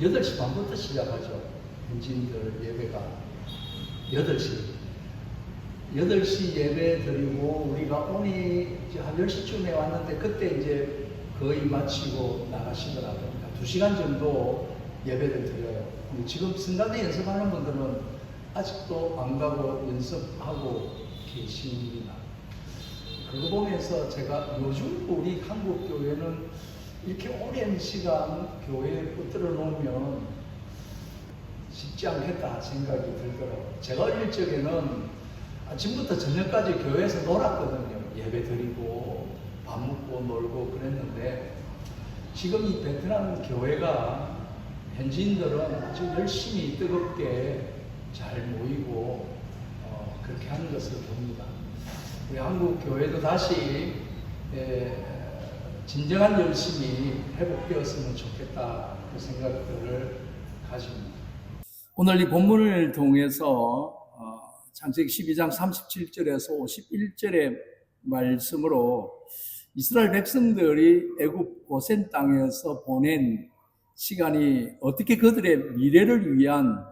8시 반부터 시작하죠. 현지인들 예배가 8시. 8시 예배 드리고 우리가 오니 한 10시쯤에 왔는데 그때 이제 거의 마치고 나가시더라고요. 그러니까 2시간 정도 예배를 드려요. 지금 성가대 연습하는 분들은 아직도 안 가고 연습하고 계십니다. 그거 보면서 제가 요즘 우리 한국 교회는 이렇게 오랜 시간 교회에 붙들어 놓으면 쉽지 않겠다 생각이 들더라고요. 제가 어릴 적에는 아침부터 저녁까지 교회에서 놀았거든요. 예배 드리고 밥 먹고 놀고 그랬는데 지금 이 베트남 교회가 현지인들은 아주 열심히 뜨겁게 잘 모이고 그렇게 하는 것을 봅니다. 우리 한국 교회도 다시 진정한 열심이 회복되었으면 좋겠다 그 생각들을 가집니다. 오늘 이 본문을 통해서 창세기 12장 37절에서 51절의 말씀으로 이스라엘 백성들이 애굽 고센 땅에서 보낸 시간이 어떻게 그들의 미래를 위한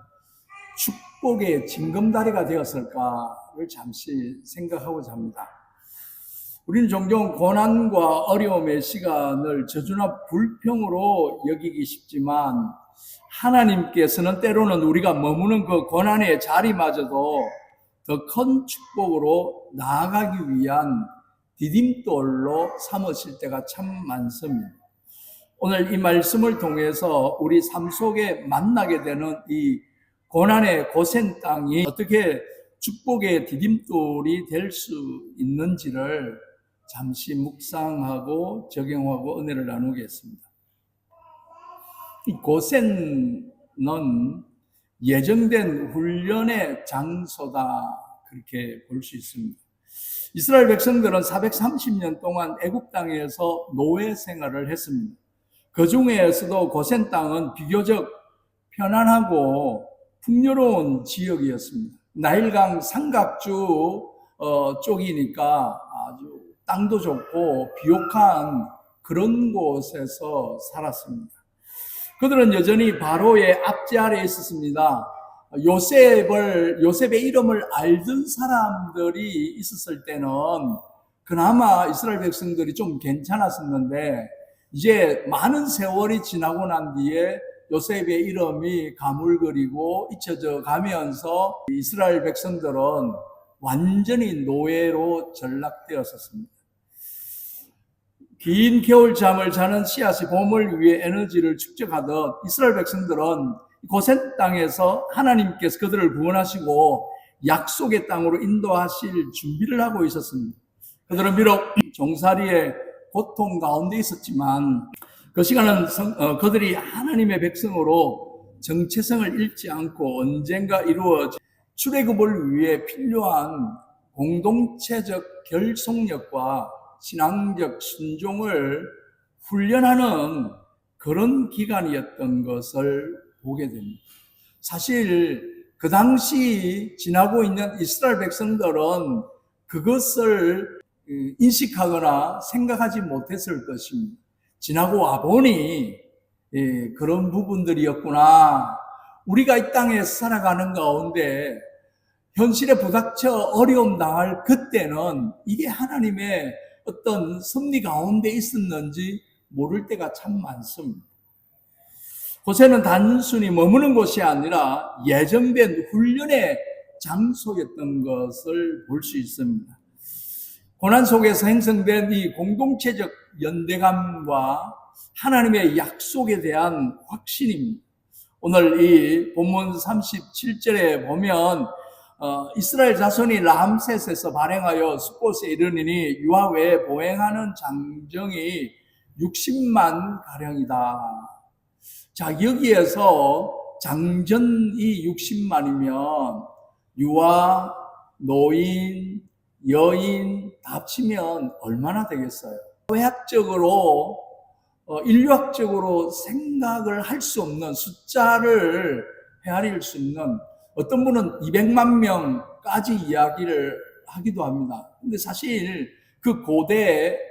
축복의 징검다리가 되었을까를 잠시 생각하고자 합니다. 우리는 종종 고난과 어려움의 시간을 저주나 불평으로 여기기 쉽지만 하나님께서는 때로는 우리가 머무는 그 고난의 자리마저도 더 큰 축복으로 나아가기 위한 디딤돌로 삼으실 때가 참 많습니다. 오늘 이 말씀을 통해서 우리 삶 속에 만나게 되는 이 고난의 고센 땅이 어떻게 축복의 디딤돌이 될 수 있는지를 잠시 묵상하고 적용하고 은혜를 나누겠습니다. 이 고센은 예정된 훈련의 장소다 그렇게 볼 수 있습니다. 이스라엘 백성들은 430년 동안 애굽 땅에서 노예 생활을 했습니다. 그 중에서도 고센 땅은 비교적 편안하고 풍요로운 지역이었습니다. 나일강 삼각주 쪽이니까 아주 땅도 좋고 비옥한 그런 곳에서 살았습니다. 그들은 여전히 바로의 압제 아래에 있었습니다. 요셉의 이름을 알던 사람들이 있었을 때는 그나마 이스라엘 백성들이 좀 괜찮았었는데 이제 많은 세월이 지나고 난 뒤에 요셉의 이름이 가물거리고 잊혀져 가면서 이스라엘 백성들은 완전히 노예로 전락되었었습니다. 긴 겨울잠을 자는 씨앗이 봄을 위해 에너지를 축적하듯 이스라엘 백성들은 고센 땅에서 하나님께서 그들을 구원하시고 약속의 땅으로 인도하실 준비를 하고 있었습니다. 그들은 비록 종살이의 고통 가운데 있었지만 그 시간은 그들이 하나님의 백성으로 정체성을 잃지 않고 언젠가 이루어질 출애굽을 위해 필요한 공동체적 결속력과 신앙적 순종을 훈련하는 그런 기간이었던 것을 보게 됩니다. 사실 그 당시 지나고 있는 이스라엘 백성들은 그것을 인식하거나 생각하지 못했을 것입니다. 지나고 와보니 그런 부분들이었구나. 우리가 이 땅에 살아가는 가운데 현실에 부닥쳐 어려움 당할 그때는 이게 하나님의 어떤 섭리 가운데 있었는지 모를 때가 참 많습니다. 고센은 단순히 머무는 곳이 아니라 예정된 훈련의 장소였던 것을 볼 수 있습니다. 고난 속에서 형성된 이 공동체적 연대감과 하나님의 약속에 대한 확신입니다. 오늘 이 본문 37절에 보면 이스라엘 자손이 람셋에서 발행하여 숫곳에 이르니니 유아 외에 보행하는 장정이 60만 가량이다. 자, 여기에서 장전이 60만이면 유아, 노인, 여인 다 합치면 얼마나 되겠어요? 의학적으로 인류학적으로 생각을 할 수 없는 숫자를 헤아릴 수 있는 어떤 분은 200만 명까지 이야기를 하기도 합니다. 근데 사실 그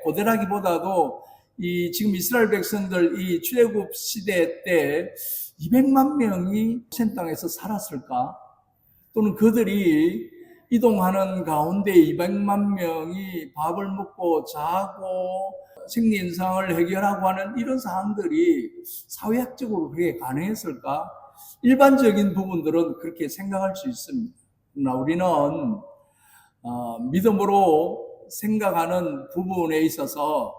고대라기보다도 이 지금 이스라엘 백성들 이 출애굽 시대 때 200만 명이 고센 땅에서 살았을까? 또는 그들이 이동하는 가운데 200만 명이 밥을 먹고 자고 생리현상을 해결하고 하는 이런 사항들이 사회학적으로 그렇게 가능했을까? 일반적인 부분들은 그렇게 생각할 수 있습니다. 그러나 우리는 믿음으로 생각하는 부분에 있어서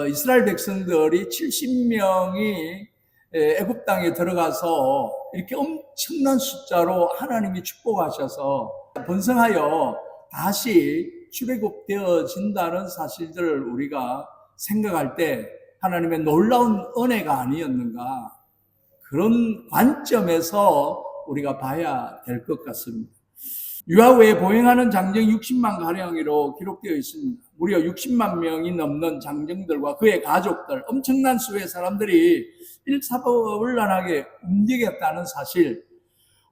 이스라엘 백성들이 70명이 애굽 땅에 들어가서 이렇게 엄청난 숫자로 하나님이 축복하셔서 번성하여 다시 출애굽되어진다는 사실들을 우리가 생각할 때 하나님의 놀라운 은혜가 아니었는가, 그런 관점에서 우리가 봐야 될 것 같습니다. 유아 외에 보행하는 장정 60만 가량으로 기록되어 있습니다. 무려 60만 명이 넘는 장정들과 그의 가족들, 엄청난 수의 사람들이 일사불란하게 움직였다는 사실,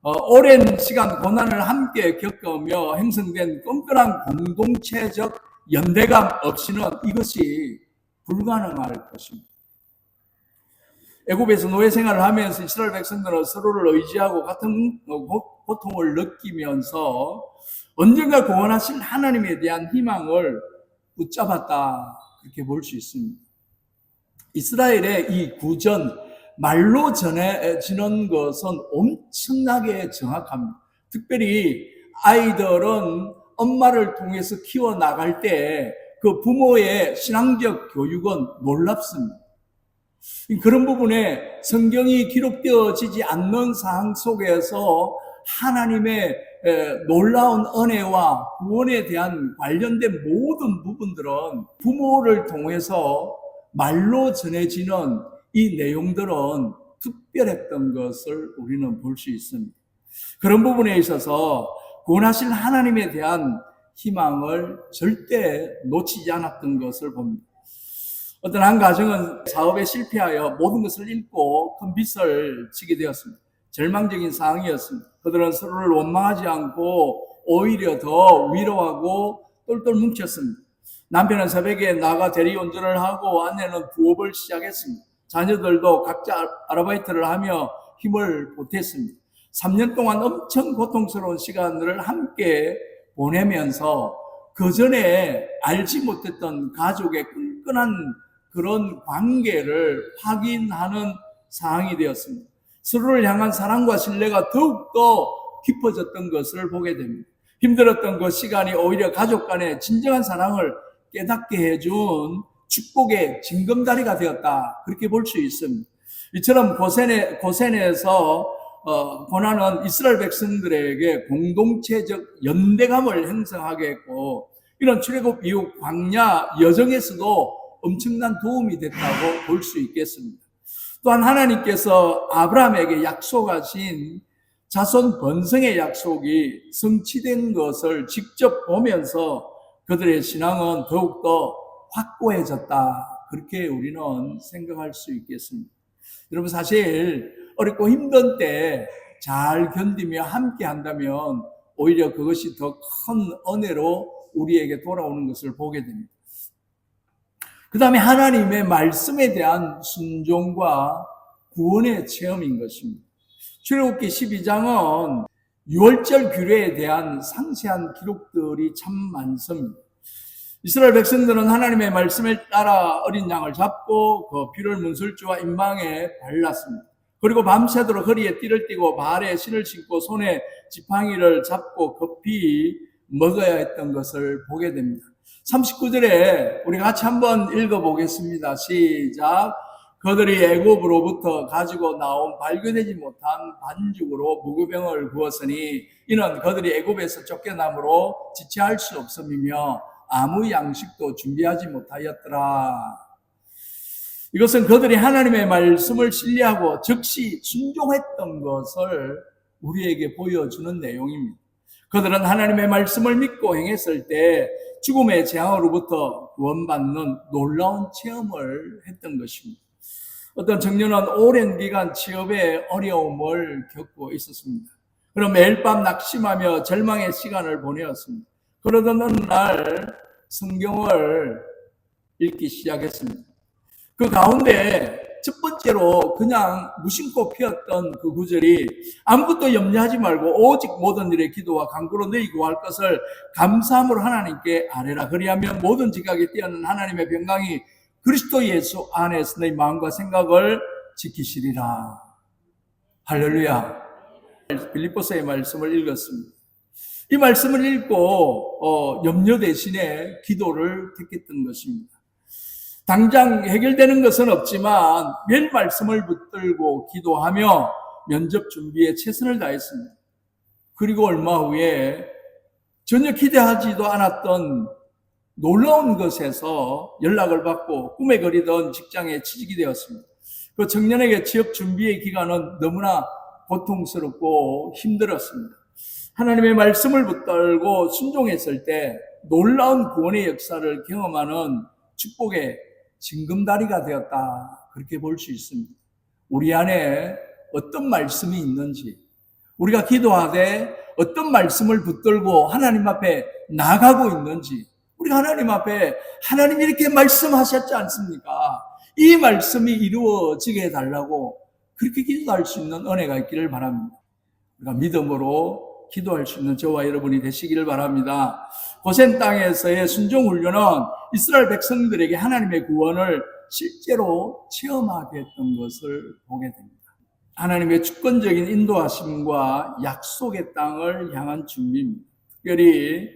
오랜 시간 고난을 함께 겪으며 형성된 끈끈한 공동체적 연대감 없이는 이것이 불가능할 것입니다. 애굽에서 노예 생활을 하면서 이스라엘 백성들은 서로를 의지하고 같은 고통을 느끼면서 언젠가 구원하실 하나님에 대한 희망을 붙잡았다, 그렇게 볼 수 있습니다. 이스라엘의 이 구전, 말로 전해지는 것은 엄청나게 정확합니다. 특별히 아이들은 엄마를 통해서 키워나갈 때 그 부모의 신앙적 교육은 놀랍습니다. 그런 부분에 성경이 기록되어지지 않는 상황 속에서 하나님의 놀라운 은혜와 구원에 대한 관련된 모든 부분들은 부모를 통해서 말로 전해지는 이 내용들은 특별했던 것을 우리는 볼 수 있습니다. 그런 부분에 있어서 구원하실 하나님에 대한 희망을 절대 놓치지 않았던 것을 봅니다. 어떤 한 가정은 사업에 실패하여 모든 것을 잃고 큰 빚을 지게 되었습니다. 절망적인 상황이었습니다. 그들은 서로를 원망하지 않고 오히려 더 위로하고 똘똘 뭉쳤습니다. 남편은 새벽에 나가 대리운전을 하고 아내는 부업을 시작했습니다. 자녀들도 각자 아르바이트를 하며 힘을 보탰습니다. 3년 동안 엄청 고통스러운 시간을 함께 보내면서 그 전에 알지 못했던 가족의 끈끈한 그런 관계를 확인하는 상황이 되었습니다. 서로를 향한 사랑과 신뢰가 더욱더 깊어졌던 것을 보게 됩니다. 힘들었던 그 시간이 오히려 가족 간의 진정한 사랑을 깨닫게 해준 축복의 징검다리가 되었다, 그렇게 볼 수 있습니다. 이처럼 고센에서 고난은 이스라엘 백성들에게 공동체적 연대감을 형성하게 했고, 이런 출애굽 이후 광야 여정에서도 엄청난 도움이 됐다고 볼 수 있겠습니다. 또한 하나님께서 아브라함에게 약속하신 자손 번성의 약속이 성취된 것을 직접 보면서 그들의 신앙은 더욱더 확고해졌다, 그렇게 우리는 생각할 수 있겠습니다. 여러분, 사실 어렵고 힘든 때 잘 견디며 함께 한다면 오히려 그것이 더 큰 은혜로 우리에게 돌아오는 것을 보게 됩니다. 그 다음에 하나님의 말씀에 대한 순종과 구원의 체험인 것입니다. 출애굽기 12장은 유월절 규례에 대한 상세한 기록들이 참 많습니다. 이스라엘 백성들은 하나님의 말씀을 따라 어린 양을 잡고 그 피를 문설주와 인방에 발랐습니다. 그리고 밤새도록 허리에 띠를 띠고 발에 신을 신고 손에 지팡이를 잡고 급히 먹어야 했던 것을 보게 됩니다. 39절에 우리 같이 한번 읽어보겠습니다. 시작. 그들이 애굽으로부터 가지고 나온 발견되지 못한 반죽으로 무교병을 구웠으니 이는 그들이 애굽에서 쫓겨남으로 지체할 수 없음이며 아무 양식도 준비하지 못하였더라. 이것은 그들이 하나님의 말씀을 신뢰하고 즉시 순종했던 것을 우리에게 보여주는 내용입니다. 그들은 하나님의 말씀을 믿고 행했을 때 죽음의 재앙으로부터 구원받는 놀라운 체험을 했던 것입니다. 어떤 청년은 오랜 기간 취업에 어려움을 겪고 있었습니다. 그럼 매일 밤 낙심하며 절망의 시간을 보내었습니다. 그러던 어느 날 성경을 읽기 시작했습니다. 그 가운데 첫 번째로 그냥 무심코 피었던 그 구절이 아무것도 염려하지 말고 오직 모든 일에 기도와 간구로 너희 구할 것을 감사함으로 하나님께 아뢰라. 그리하면 모든 지각에 뛰어난 하나님의 평강이 그리스도 예수 안에서 너희 마음과 생각을 지키시리라. 할렐루야. 빌립보서의 말씀을 읽었습니다. 이 말씀을 읽고 염려 대신에 기도를 택했던 것입니다. 당장 해결되는 것은 없지만 매일 말씀을 붙들고 기도하며 면접 준비에 최선을 다했습니다. 그리고 얼마 후에 전혀 기대하지도 않았던 놀라운 것에서 연락을 받고 꿈에 그리던 직장에 취직이 되었습니다. 그 청년에게 취업 준비의 기간은 너무나 고통스럽고 힘들었습니다. 하나님의 말씀을 붙들고 순종했을 때 놀라운 구원의 역사를 경험하는 축복의 징검다리가 되었다. 그렇게 볼 수 있습니다. 우리 안에 어떤 말씀이 있는지, 우리가 기도하되 어떤 말씀을 붙들고 하나님 앞에 나가고 있는지, 우리가 하나님 앞에 하나님 이렇게 말씀하셨지 않습니까? 이 말씀이 이루어지게 해달라고 그렇게 기도할 수 있는 은혜가 있기를 바랍니다. 우리가 믿음으로 기도할 수 있는 저와 여러분이 되시기를 바랍니다. 고센 땅에서의 순종훈련은 이스라엘 백성들에게 하나님의 구원을 실제로 체험하게 했던 것을 보게 됩니다. 하나님의 주권적인 인도하심과 약속의 땅을 향한 준비입니다. 특별히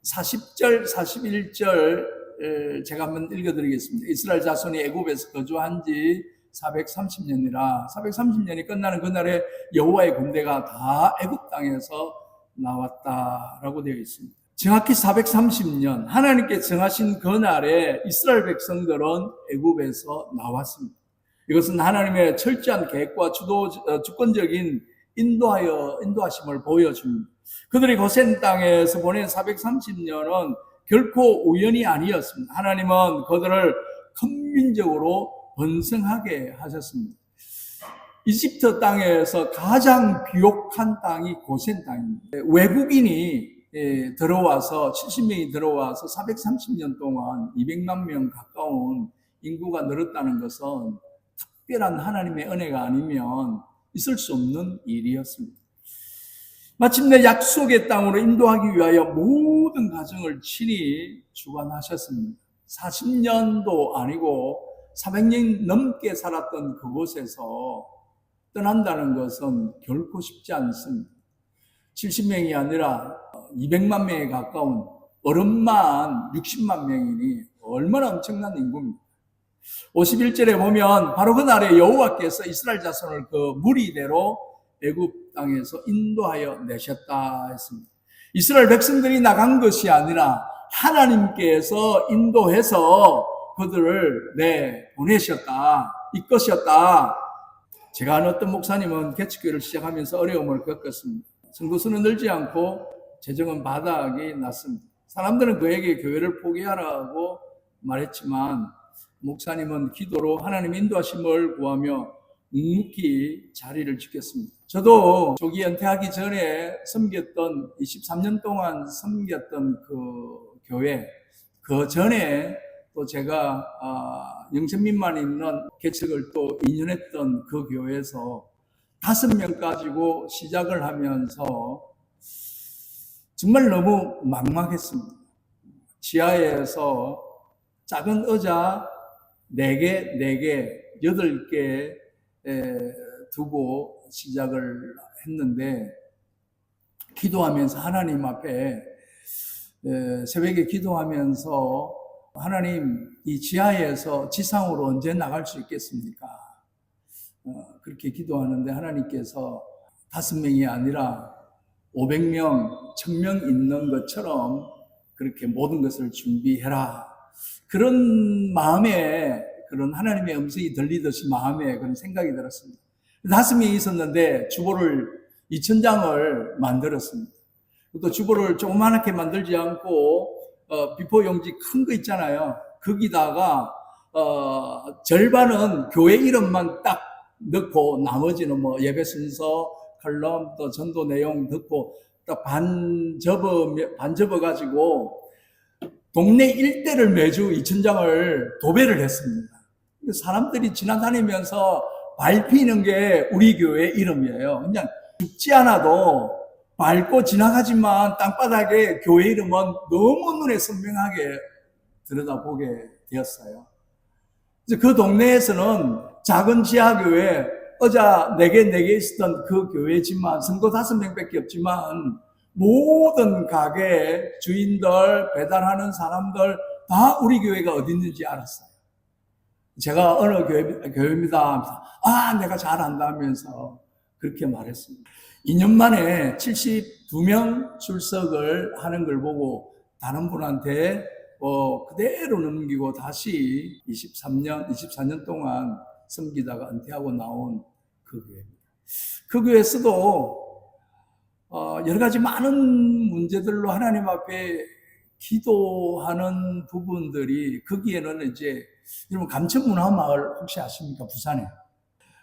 40절, 41절 제가 한번 읽어드리겠습니다. 이스라엘 자손이 애굽에서 거주한 지 430년이라 430년이 끝나는 그날에 여호와의 군대가 다 애굽 땅에서 나왔다라고 되어 있습니다. 정확히 430년 하나님께 정하신 그날에 이스라엘 백성들은 애굽에서 나왔습니다. 이것은 하나님의 철저한 계획과 주권적인 인도하심을 보여줍니다. 그들이 고센 땅에서 보낸 430년은 결코 우연이 아니었습니다. 하나님은 그들을 큰 민족으로 번성하게 하셨습니다. 이집트 땅에서 가장 비옥한 땅이 고센 땅입니다. 외국인이 들어와서 70명이 들어와서 430년 동안 200만 명 가까운 인구가 늘었다는 것은 특별한 하나님의 은혜가 아니면 있을 수 없는 일이었습니다. 마침내 약속의 땅으로 인도하기 위하여 모든 과정을 친히 주관하셨습니다. 40년도 아니고 400년 넘게 살았던 그곳에서 떠난다는 것은 결코 쉽지 않습니다. 70명이 아니라 200만 명에 가까운 어른만 60만 명이니 얼마나 엄청난 인구입니다. 51절에 보면 바로 그날에 여호와께서 이스라엘 자손을 그 무리대로 애굽 땅에서 인도하여 내셨다 했습니다. 이스라엘 백성들이 나간 것이 아니라 하나님께서 인도해서 그들을 보내셨다, 이끄셨다. 제가 아는 어떤 목사님은 개척교회를 시작하면서 어려움을 겪었습니다. 성도수는 늘지 않고 재정은 바닥이 났습니다. 사람들은 그에게 교회를 포기하라고 말했지만 목사님은 기도로 하나님 인도하심을 구하며 묵묵히 자리를 지켰습니다. 저도 조기 은퇴하기 전에 섬겼던 23년 동안 섬겼던 그 교회, 그 전에 또 제가 영천민만 있는 개척을 또 2년 했던 그 교회에서 5명 가지고 시작을 하면서 정말 너무 막막했습니다. 지하에서 작은 의자 4개, 8개 두고 시작을 했는데 기도하면서 하나님 앞에 새벽에 기도하면서 하나님 이 지하에서 지상으로 언제 나갈 수 있겠습니까? 그렇게 기도하는데 하나님께서 5명이 아니라 500명, 1000명 있는 것처럼 그렇게 모든 것을 준비해라. 그런 마음에 그런 하나님의 음성이 들리듯이 마음에 그런 생각이 들었습니다. 5명이 있었는데 주보를 2000장을 만들었습니다. 또 주보를 조그맣게 만들지 않고 비포 용지 큰 거 있잖아요. 거기다가 절반은 교회 이름만 딱 넣고 나머지는 뭐 예배 순서, 컬럼, 또 전도 내용 넣고 딱 반 접어가지고 동네 일대를 매주 2000장을 도배를 했습니다. 사람들이 지나다니면서 밟히는 게 우리 교회 이름이에요. 그냥 죽지 않아도 밟고 지나가지만 땅바닥에 교회 이름은 너무 눈에 선명하게 들여다보게 되었어요. 그 동네에서는 작은 지하교회, 어자 4개 있었던 그 교회지만 성도 5명밖에 없지만 모든 가게 주인들, 배달하는 사람들 다 우리 교회가 어디 있는지 알았어요. 제가 어느 교회입니다. 내가 잘 안다면서 그렇게 말했습니다. 2년 만에 72명 출석을 하는 걸 보고 다른 분한테 그대로 넘기고 다시 24년 동안 섬기다가 은퇴하고 나온 그 교회입니다. 그 교회에서도 여러 가지 많은 문제들로 하나님 앞에 기도하는 부분들이, 거기에는 이제 여러분 감천문화마을 혹시 아십니까? 부산에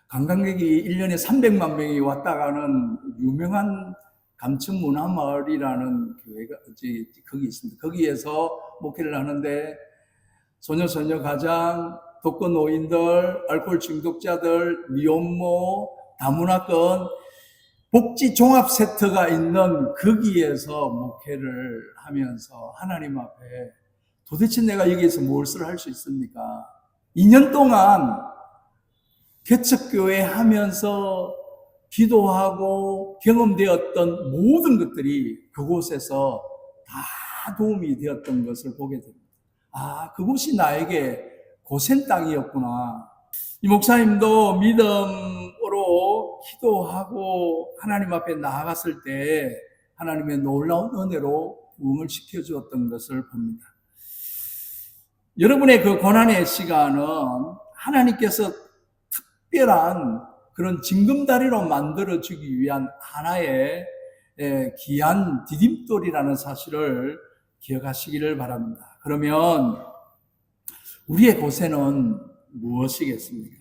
관광객이 1년에 300만 명이 왔다 가는 유명한 감천문화마을이라는 교회가 거기 있습니다. 거기에서 목회를 하는데 소녀 가장, 독거 노인들, 알코올 중독자들, 미혼모, 다문화권 복지 종합 세트가 있는 거기에서 목회를 하면서 하나님 앞에 도대체 내가 여기에서 무엇을 할 수 있습니까? 2년 동안 개척교회 하면서 기도하고 경험되었던 모든 것들이 그곳에서 다 도움이 되었던 것을 보게 됩니다. 그곳이 나에게 고센 땅이었구나. 이 목사님도 믿음으로 기도하고 하나님 앞에 나아갔을 때 하나님의 놀라운 은혜로 부흥을 시켜주었던 것을 봅니다. 여러분의 그 고난의 시간은 하나님께서 특별한 그런 징검다리로 만들어주기 위한 하나의 귀한 디딤돌이라는 사실을 기억하시기를 바랍니다. 그러면 우리의 고생은 무엇이겠습니까?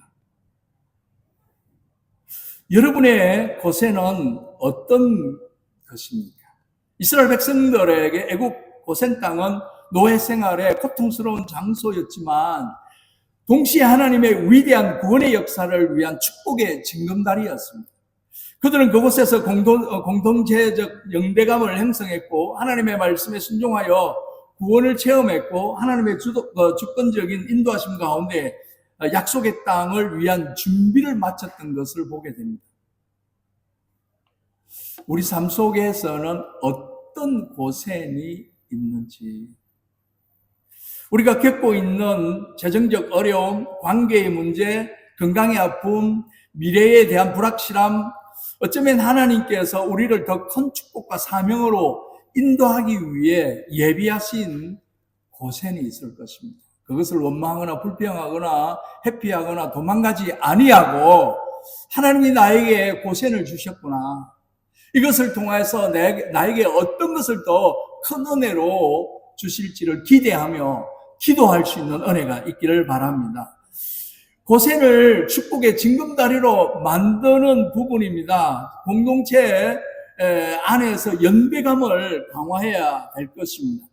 여러분의 고생은 어떤 것입니까? 이스라엘 백성들에게 애국 고센 땅은 노예 생활의 고통스러운 장소였지만 동시에 하나님의 위대한 구원의 역사를 위한 축복의 징검다리였습니다. 그들은 그곳에서 공동체적 영대감을 형성했고 하나님의 말씀에 순종하여 구원을 체험했고 하나님의 주권적인 인도하심 가운데 약속의 땅을 위한 준비를 마쳤던 것을 보게 됩니다. 우리 삶 속에서는 어떤 고생이 있는지, 우리가 겪고 있는 재정적 어려움, 관계의 문제, 건강의 아픔, 미래에 대한 불확실함, 어쩌면 하나님께서 우리를 더 큰 축복과 사명으로 인도하기 위해 예비하신 고생이 있을 것입니다. 그것을 원망하거나 불평하거나 회피하거나 도망가지 아니하고 하나님이 나에게 고생을 주셨구나. 이것을 통해서 나에게 어떤 것을 더 큰 은혜로 주실지를 기대하며 기도할 수 있는 은혜가 있기를 바랍니다. 고생을 축복의 징검다리로 만드는 부분입니다. 공동체 안에서 연대감을 강화해야 될 것입니다.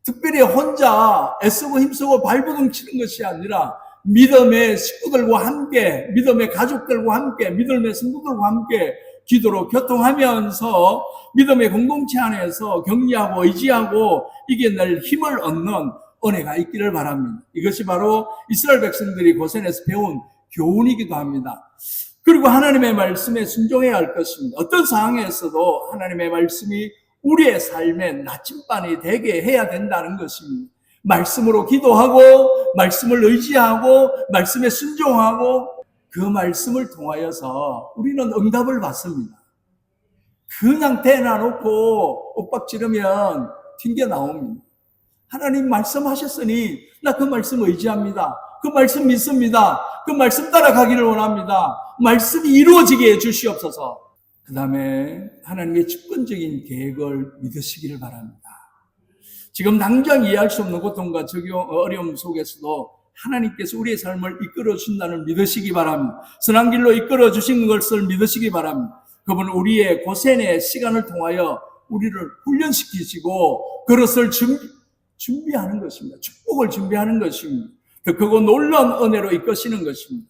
특별히 혼자 애쓰고 힘쓰고 발버둥 치는 것이 아니라 믿음의 식구들과 함께, 믿음의 가족들과 함께, 믿음의 성도들과 함께 기도로 교통하면서 믿음의 공동체 안에서 격려하고 의지하고 이겨낼 힘을 얻는 은혜가 있기를 바랍니다. 이것이 바로 이스라엘 백성들이 고센에서 배운 교훈이기도 합니다. 그리고 하나님의 말씀에 순종해야 할 것입니다. 어떤 상황에서도 하나님의 말씀이 우리의 삶의 나침반이 되게 해야 된다는 것입니다. 말씀으로 기도하고 말씀을 의지하고 말씀에 순종하고 그 말씀을 통하여서 우리는 응답을 받습니다. 그냥 대놔놓고 엇박지르면 튕겨 나옵니다. 하나님 말씀하셨으니 나 그 말씀 의지합니다. 그 말씀 믿습니다. 그 말씀 따라가기를 원합니다. 말씀이 이루어지게 해주시옵소서. 그 다음에 하나님의 주권적인 계획을 믿으시기를 바랍니다. 지금 당장 이해할 수 없는 고통과 어려움 속에서도 하나님께서 우리의 삶을 이끌어 주신다는 믿으시기 바랍니다. 선한 길로 이끌어 주신 것을 믿으시기 바랍니다. 그분은 우리의 고생의 시간을 통하여 우리를 훈련시키시고 그것을 준비하는 것입니다. 축복을 준비하는 것입니다. 더 크고 놀라운 은혜로 이끄시는 것입니다.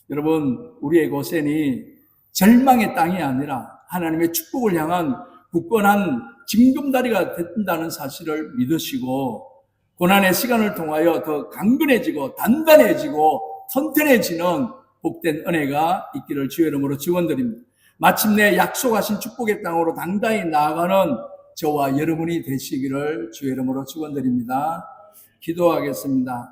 여러분, 우리의 고센이 절망의 땅이 아니라 하나님의 축복을 향한 굳건한 징검다리가 된다는 사실을 믿으시고 고난의 시간을 통하여 더 강건해지고 단단해지고 튼튼해지는 복된 은혜가 있기를 주의 이름으로 축원드립니다. 마침내 약속하신 축복의 땅으로 당당히 나아가는 저와 여러분이 되시기를 주의 이름으로 축원드립니다. 기도하겠습니다.